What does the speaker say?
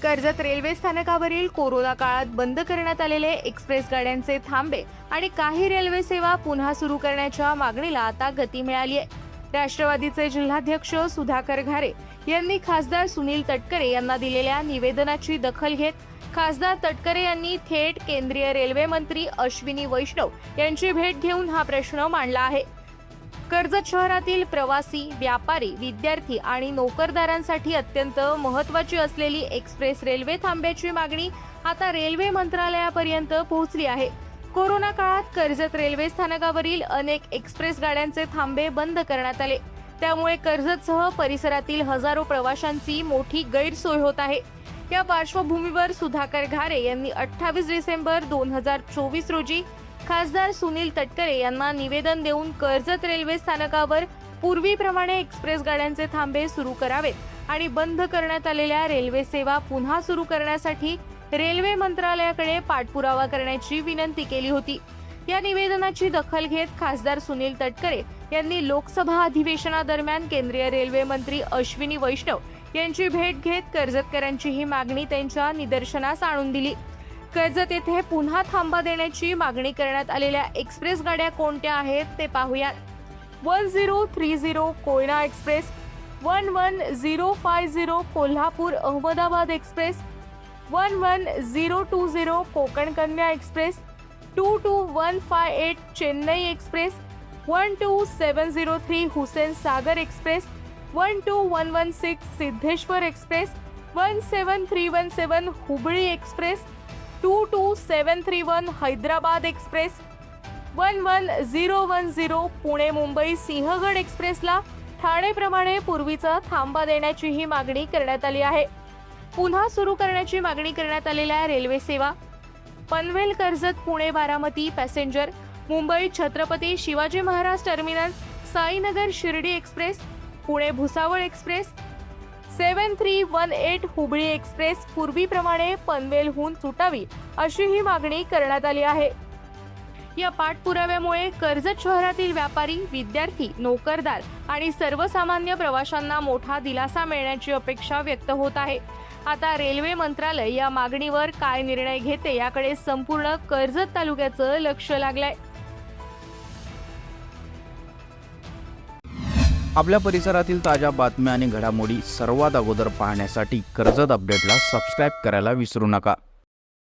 Karjat railway स्थानकावरील corona काळात बंद करण्यात आलेले एक्सप्रेस गाड्यांचे थांबे आणि काही रेल्वे सेवा पुन्हा सुरू करण्याच्या मागणीला आता गती मिळाली आहे. राष्ट्रवादीचे जिल्हाध्यक्ष सुधाकर घारे यांनी खासदार सुनील तटकरे यांना दिलेल्या निवेदनाची दखल घेत खासदार तटकरे यांनी थेट केंद्रीय रेल्वे मंत्री अश्विनी वैष्णव यांची भेट घेऊन हा प्रश्न मांडला आहे. कर्जत शहरातील प्रवासी, व्यापारी, विद्यार्थी आणि नोकरदारांसाठी अत्यंत महत्त्वाची असलेली एक्सप्रेस रेल्वे थांब्याची मागणी आता रेल्वे मंत्रालयापर्यंत पोहोचली आहे. कोरोना काळात कर्जत रेल्वे स्थानकावरील अनेक एक्सप्रेस गाड्यांचे थांबे बंद करण्यात आले. त्यामुळे कर्जतसह परिसरातील हजारो प्रवाशांची मोठी गैरसोय होत आहे. या पार्श्वभूमीवर सुधाकर घारे यांनी 28 डिसेंबर 2024 रोजी खासदार सुनील तटकरे यांना निवेदन देऊन कर्जत रेल्वे स्थानकावर पूर्वीप्रमाणे एक्सप्रेस गाड्यांचे थांबे सुरू करावेत आणि बंद करण्यात आलेल्या रेल्वे सेवा पुन्हा सुरू करण्यासाठी रेल्वे मंत्रालयाकडे पाठपुरावा करण्याची विनंती केली होती. या निवेदनाची दखल घेत खासदार सुनील तटकरे यांनी लोकसभा अधिवेशनादरम्यान केंद्रीय रेल्वे मंत्री अश्विनी वैष्णव यांची भेट घेत कर्जतकरांची ही मागणी त्यांच्या निदर्शनास आणून दिली. कर्जत येथे पुन्हा थांबा देण्याची मागणी करण्यात आलेल्या एक्सप्रेस गाड्या कोणत्या आहेत ते पाहूया. 1030 Koyna express, 11050 Kolhapur Ahmedabad express, 11020 Konkan Kanya express, 22158 Chennai express, 12703 Hussain Sagar express, 12116 Siddheshwar express, 17317 Hubli express, 22731 Hyderabad express, 11010 Pune Mumbai Sinhagad एक्सप्रेसला ठाणेप्रमाणे पूर्वीचा थांबा देण्याची ही मागणी करण्यात आली आहे. पुन्हा सुरू करण्याची मागणी करण्यात आलेल्या रेल्वे सेवा: Panvel Karjat Pune Baramati passenger, Mumbai Chhatrapati Shivaji Maharaj terminus Sainagar Shirdi express, Pune Bhusawal express, 7318 Hubli express पूर्वीप्रमाणे पनवेलहून सुटावी अशी ही मागणी करण्यात आली आहे. या पाठपुराव्यामुळे कर्जत शहरातील व्यापारी, विद्यार्थी, नोकरदार आणि सर्वसामान्य प्रवाशांना मोठा दिलासा मिळण्याची अपेक्षा व्यक्त होत आहे. आता रेल्वे मंत्रालय या मागणीवर काय निर्णय घेते याकडे संपूर्ण कर्जत तालुक्याचं लक्ष लागलंय. आपल्या परिसरातील ताज्या बातम्या आणि घडामोडी सर्वात अगोदर पाहण्यासाठी कर्जत अपडेटला सबस्क्राईब करायला विसरू नका.